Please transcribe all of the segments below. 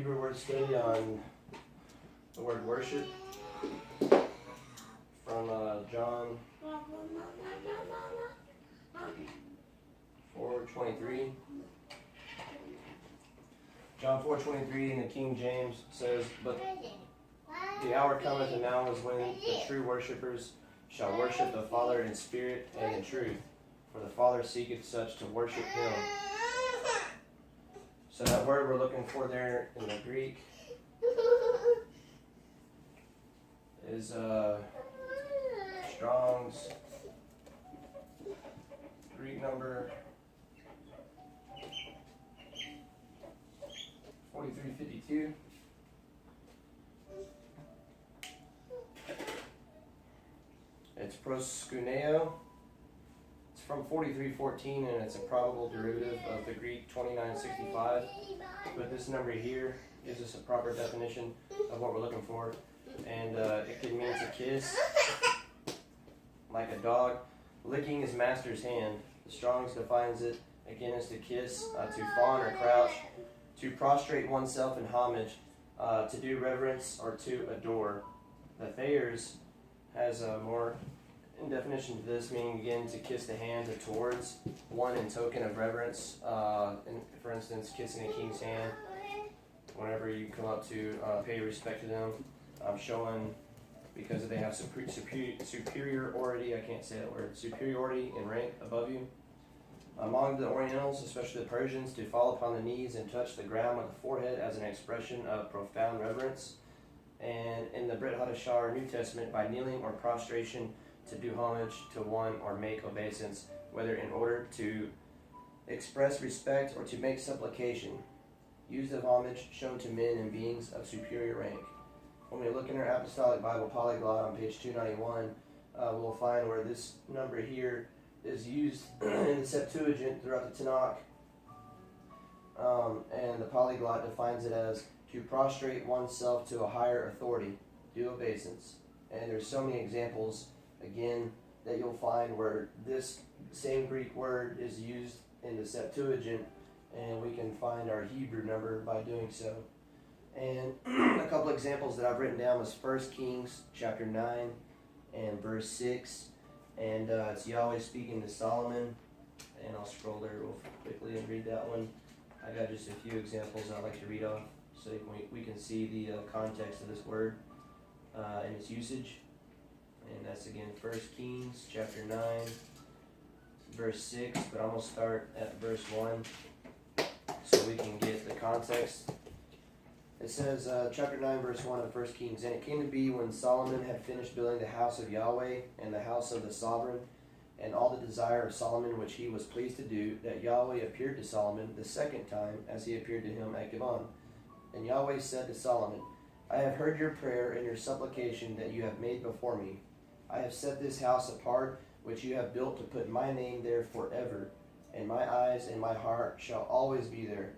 Hebrew word study on the word worship from John 4:23. John 4:23 in the King James says, "But the hour cometh, and now is when the true worshippers shall worship the Father in spirit and in truth, for the Father seeketh such to worship him." So that word we're looking for there in the Greek is Strong's Greek number 4352. It's proskuneo. It's from 4314, and it's a probable derivative of the Greek 2965. But this number here gives us a proper definition of what we're looking for. And it can mean to kiss, like a dog licking his master's hand. The Strong's defines it again as to kiss, to fawn or crouch, to prostrate oneself in homage, to do reverence or to adore. The Thayers has a more definition to this, meaning again to kiss the hand towards one in token of reverence. For instance, kissing a king's hand whenever you come up to pay respect to them, showing because they have superiority. I can't say that word. Superiority in rank above you. Among the Orientals, especially the Persians, to fall upon the knees and touch the ground with the forehead as an expression of profound reverence. And in the Brit Hadashah New Testament, by kneeling or prostration to do homage to one or make obeisance, whether in order to express respect or to make supplication. Use of homage shown to men and beings of superior rank. When we look in our apostolic Bible polyglot on page 291, we'll find where this number here is used in the Septuagint throughout the Tanakh. And the polyglot defines it as to prostrate oneself to a higher authority, do obeisance. And there's so many examples, again, that you'll find where this same Greek word is used in the Septuagint, and we can find our Hebrew number by doing so. And a couple examples that I've written down was 1 Kings chapter 9 and verse 6. And it's Yahweh speaking to Solomon. And I'll scroll there real quickly and read that one. I got just a few examples I'd like to read off so we can see the context of this word and its usage. And that's again 1 Kings chapter 9 verse 6. But I'm going to start at verse 1 so we can get the context. It says, chapter 9, verse 1 of 1 Kings, "And it came to be when Solomon had finished building the house of Yahweh and the house of the sovereign, and all the desire of Solomon which he was pleased to do, that Yahweh appeared to Solomon the second time as he appeared to him at Gibeon. And Yahweh said to Solomon, I have heard your prayer and your supplication that you have made before me. I have set this house apart, which you have built to put my name there forever, and my eyes and my heart shall always be there.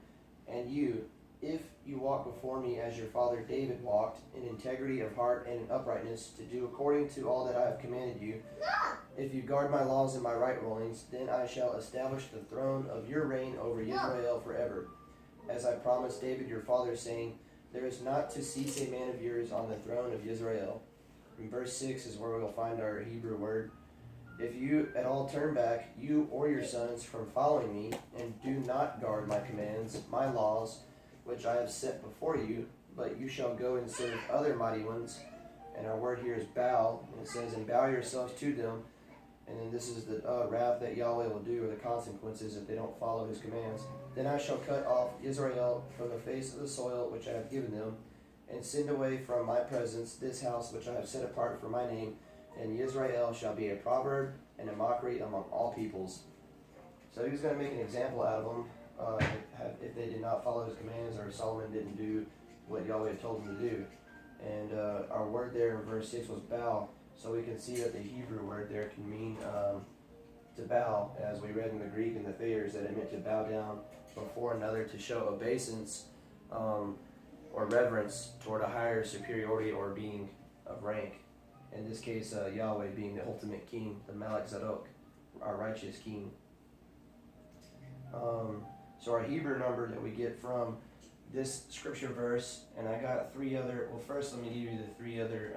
And you, if you walk before me as your father David walked, in integrity of heart and in uprightness, to do according to all that I have commanded you, if you guard my laws and my right rulings, then I shall establish the throne of your reign over Israel forever. As I promised David your father, saying, there is not to cease a man of yours on the throne of Israel." In verse 6 is where we will find our Hebrew word. "If you at all turn back, you or your sons, from following me, and do not guard my commands, my laws, which I have set before you, but you shall go and serve other mighty ones," and our word here is bow, and it says, "and bow yourselves to them," and then this is the wrath that Yahweh will do, or the consequences if they don't follow his commands. "Then I shall cut off Israel from the face of the soil which I have given them, and send away from my presence this house which I have set apart for my name, and Israel shall be a proverb and a mockery among all peoples." So he was going to make an example out of them if they did not follow his commands, or Solomon didn't do what Yahweh had told him to do. And our word there in verse 6 was bow, so we can see that the Hebrew word there can mean to bow, as we read in the Greek and the Thayers, that it meant to bow down before another, to show obeisance or reverence toward a higher superiority or being of rank. In this case, Yahweh being the ultimate king, the Malach Zadok, our righteous king. So our Hebrew number that we get from this scripture verse, and I got three other. Well, first let me give you the three other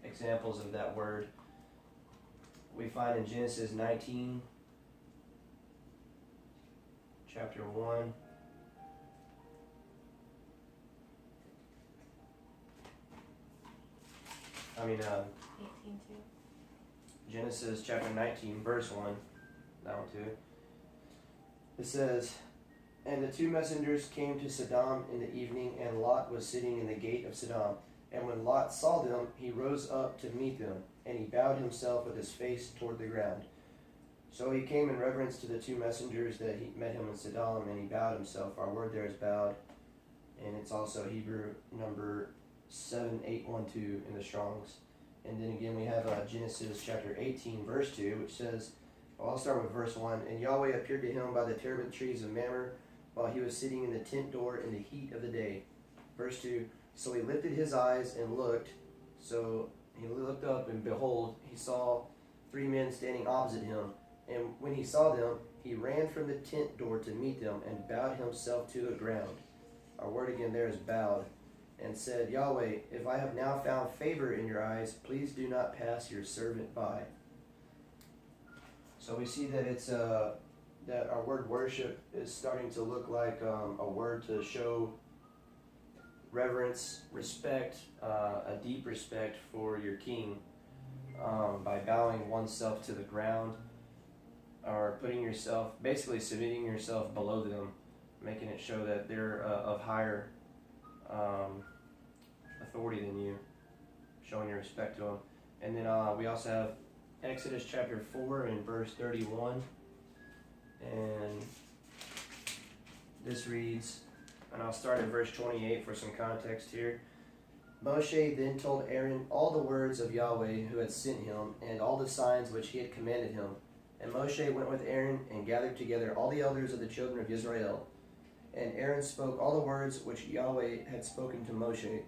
examples of that word. We find in Genesis 19, chapter 1. I mean, 18 too. Genesis chapter 19, verse 1. That one too. It says, "And the two messengers came to Sodom in the evening, and Lot was sitting in the gate of Sodom. And when Lot saw them, he rose up to meet them, and he bowed himself with his face toward the ground. So he came in reverence to the two messengers that he met him in Sodom, and he bowed himself." Our word there is bowed, and it's also Hebrew number 7812 in the Strong's. And then again we have Genesis chapter 18, verse 2, which says, well, I'll start with verse 1. "And Yahweh appeared to him by the terebinth trees of Mamre, while he was sitting in the tent door in the heat of the day." Verse 2, "So he lifted his eyes and looked. So he looked up, and behold, he saw three men standing opposite him. And when he saw them, he ran from the tent door to meet them, and bowed himself to the ground." Our word again there is bowed. "And said, Yahweh, if I have now found favor in your eyes, please do not pass your servant by." So we see that it's that our word worship is starting to look like a word to show reverence, respect, a deep respect for your king, by bowing oneself to the ground, or putting yourself, basically submitting yourself below them, making it show that they're of higher authority than you, showing your respect to them. And then we also have Exodus chapter 4 and verse 31, and this reads, and I'll start at verse 28 for some context here. "Moshe then told Aaron all the words of Yahweh who had sent him, and all the signs which he had commanded him. And Moshe went with Aaron and gathered together all the elders of the children of Israel. And Aaron spoke all the words which Yahweh had spoken to Moshe.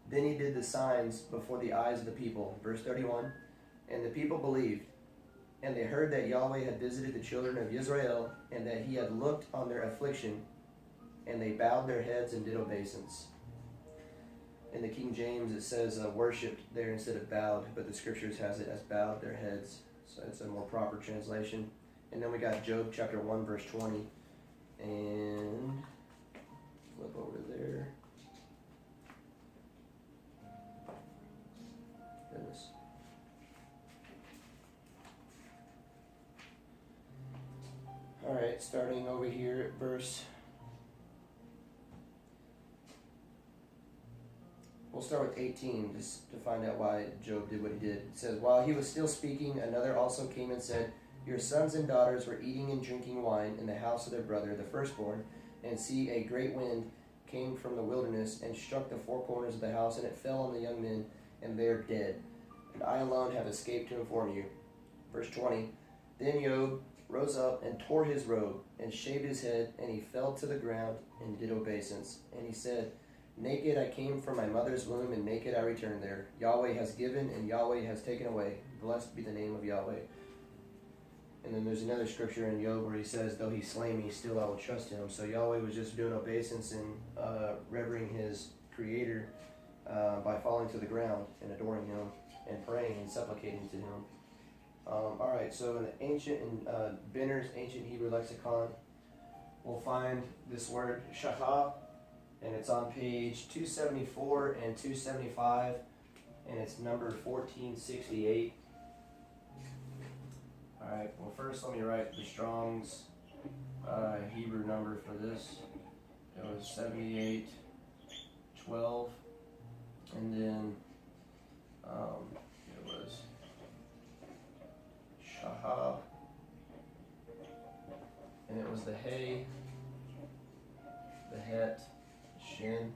Then he did the signs before the eyes of the people." Verse 31, "And the people believed, and they heard that Yahweh had visited the children of Israel, and that he had looked on their affliction, and they bowed their heads and did obeisance." In the King James it says worshipped there instead of bowed, but the scriptures has it as bowed their heads. So it's a more proper translation. And then we got Job chapter 1 verse 20, and flip over there. Goodness. Alright, starting over here at verse. We'll start with 18, just to find out why Job did what he did. It says, "While he was still speaking, another also came and said, Your sons and daughters were eating and drinking wine in the house of their brother, the firstborn. And see, a great wind came from the wilderness and struck the four corners of the house, and it fell on the young men, and they are dead. And I alone have escaped to inform you." Verse 20, "Then Job rose up and tore his robe, and shaved his head, and he fell to the ground and did obeisance. And he said, Naked I came from my mother's womb, and naked I return there. Yahweh has given, and Yahweh has taken away. Blessed be the name of Yahweh." And then there's another scripture in Job where he says, "Though he slay me, still I will trust him." So Yahweh was just doing obeisance and revering his creator by falling to the ground and adoring him and praying and supplicating to him. Alright, so in the ancient, Benner's Ancient Hebrew Lexicon, we'll find this word shachah, and it's on page 274 and 275, and it's number 1468. Alright, well first let me write the Strong's Hebrew number for this. It was 7812, and then it was Shahab, and it was the Hay, the Het, Shin.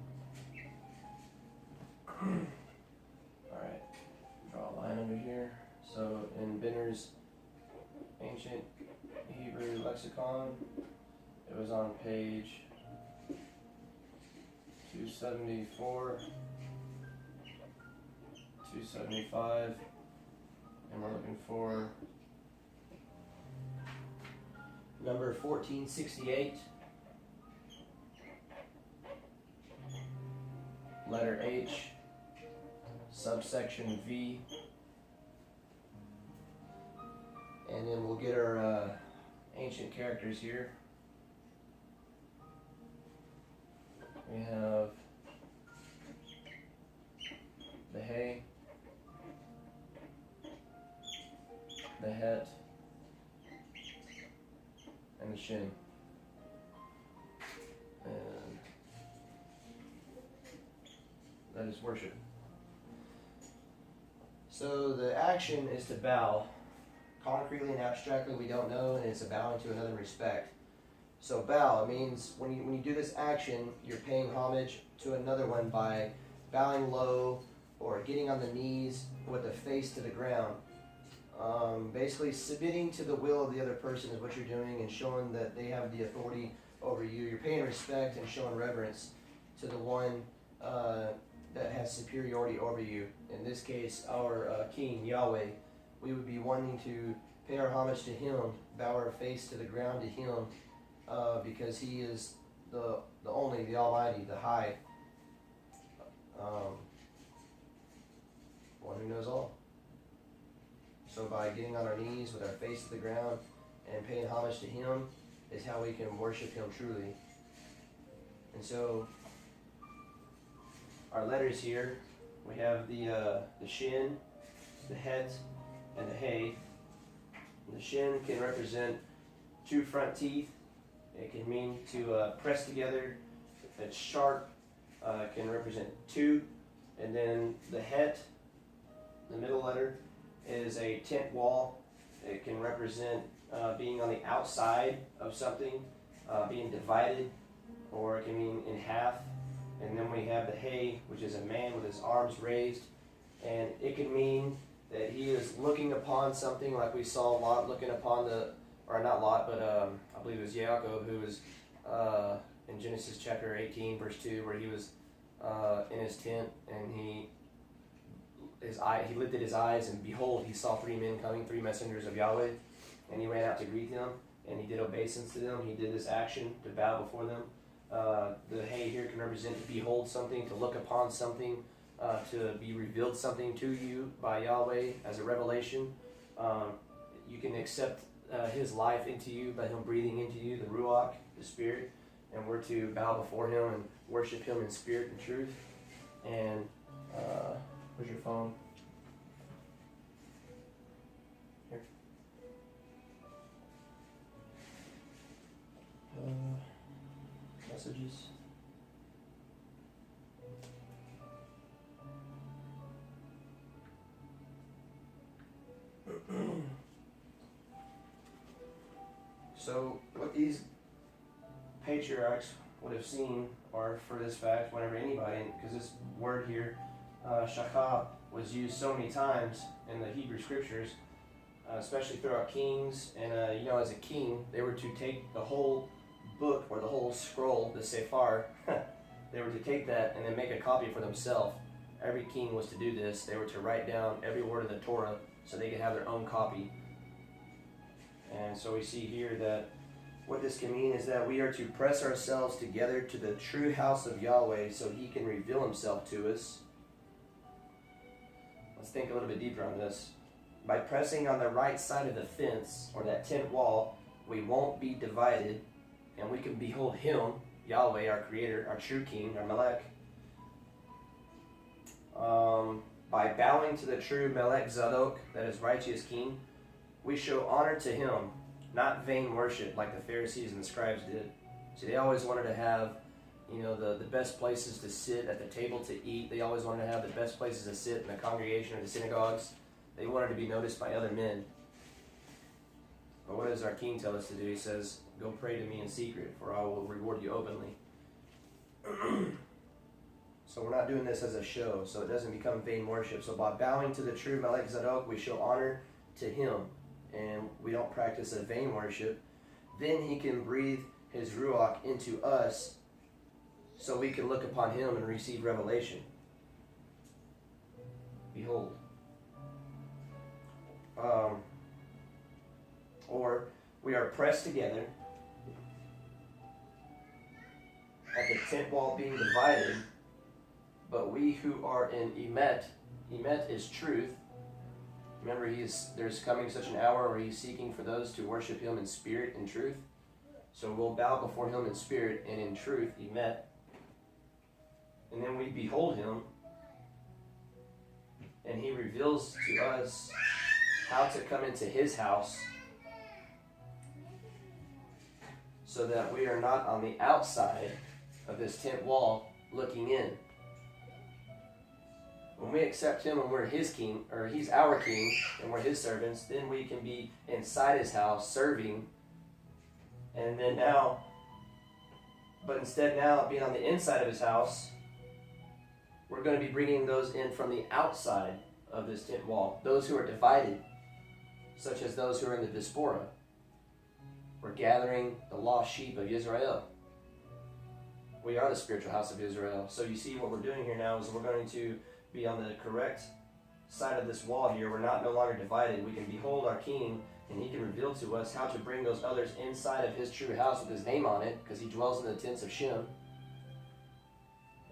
Alright, draw a line under here. So in Benner's Ancient Hebrew Lexicon, it was on page 274, 275, and we're looking for number 1468. letter H, subsection V, and then we'll get our ancient characters here. We have the hay, the het, and the shin. And that is worship. So the action is to bow. Concretely and abstractly we don't know, and it's a bowing to another respect. So bow, it means when you do this action, you're paying homage to another one by bowing low or getting on the knees with the face to the ground. Basically submitting to the will of the other person is what you're doing, and showing that they have the authority over you. You're paying respect and showing reverence to the one that has superiority over you. In this case, our King, Yahweh. We would be wanting to pay our homage to Him, bow our face to the ground to Him, because He is the only, the Almighty, the High, one who knows all. So by getting on our knees with our face to the ground and paying homage to Him is how we can worship Him truly. And so our letters here, we have the shin, the het, and the hay. The shin can represent two front teeth. It can mean to press together. It's sharp. Can represent two. And then the het, the middle letter, is a tent wall. It can represent being on the outside of something, being divided, or it can mean in half. And then we have the hay, which is a man with his arms raised, and it can mean that he is looking upon something, like we saw Lot looking upon or not Lot, but I believe it was Jacob, who was in Genesis chapter 18, verse 2, where he was in his tent, and he lifted his eyes, and behold, he saw three men coming, three messengers of Yahweh, and he ran out to greet them, and he did obeisance to them. He did this action to bow before them. The hay here can represent to behold something, to look upon something, to be revealed something to you by Yahweh as a revelation. You can accept His life into you by Him breathing into you, the Ruach, the Spirit, and we're to bow before Him and worship Him in spirit and truth. And where's your phone? Here. Messages. So what these patriarchs would have seen, or for this fact, whenever anybody, because this word here, shachab, was used so many times in the Hebrew scriptures, especially throughout Kings, and as a king, they were to take the whole book, or the whole scroll, the Sephar, they were to take that and then make a copy for themselves. Every king was to do this. They were to write down every word of the Torah so they could have their own copy. And so we see here that what this can mean is that we are to press ourselves together to the true house of Yahweh so He can reveal Himself to us. Let's think a little bit deeper on this. By pressing on the right side of the fence, or that tent wall, we won't be divided, and we can behold Him, Yahweh, our Creator, our true King, our Melech. By bowing to the true Melech Zadok, that is righteous King, we show honor to Him, not vain worship like the Pharisees and the scribes did. See, they always wanted to have, the best places to sit at the table to eat. They always wanted to have the best places to sit in the congregation or the synagogues. They wanted to be noticed by other men. But what does our King tell us to do? He says, go pray to me in secret, for I will reward you openly. So we're not doing this as a show, so it doesn't become vain worship. So by bowing to the true Melech Zadok, we show honor to Him, and we don't practice a vain worship. Then He can breathe His Ruach into us, so we can look upon Him and receive revelation. Behold. Or we are pressed together at the tent wall being divided, But we who are in emet is truth. Remember, there's coming such an hour where he's seeking for those to worship him in spirit and truth. So we'll bow before him in spirit and in truth, emet. And then we behold him, and he reveals to us how to come into his house so that we are not on the outside of this tent wall looking in. When we accept him and we're his king, or he's our king, and we're his servants, then we can be inside his house serving. And then now, but instead now being on the inside of his house, we're going to be bringing those in from the outside of this tent wall. Those who are divided, such as those who are in the diaspora. We're gathering the lost sheep of Israel. We are the spiritual house of Israel. So you see what we're doing here now is we're going to be on the correct side of this wall here. We're no longer divided. We can behold our king, and he can reveal to us how to bring those others inside of his true house with his name on it, because he dwells in the tents of Shem.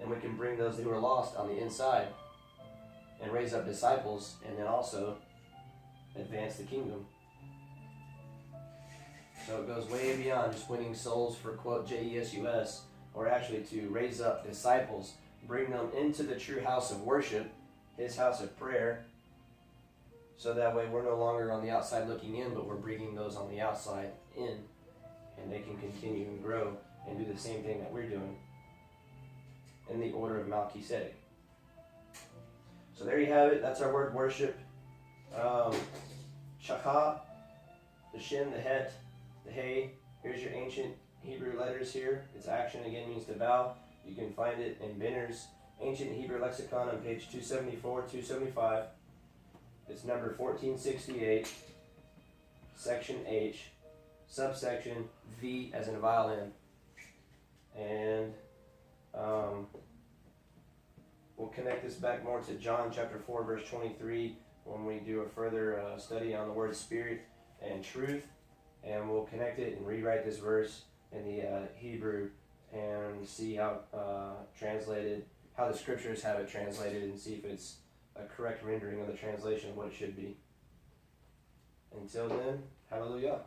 And we can bring those who are lost on the inside and raise up disciples, and then also advance the kingdom. So it goes way beyond just winning souls for, quote, Jesus, or actually to raise up disciples, bring them into the true house of worship, his house of prayer, so that way we're no longer on the outside looking in, but we're bringing those on the outside in, and they can continue and grow and do the same thing that we're doing in the order of Melchizedek. So there you have it. That's our word worship. Shachah, the shin, the het, the hey. Here's your ancient Hebrew letters here. Its action again means to bow. You can find it in Benner's Ancient Hebrew Lexicon on page 274, 275. It's number 1468, section H, subsection V as in violin. And we'll connect this back more to John chapter 4, verse 23 when we do a further study on the word spirit and truth. And we'll connect it and rewrite this verse in the Hebrew and see how translated, how the scriptures have it translated, and see if it's a correct rendering of the translation of what it should be. Until then, hallelujah.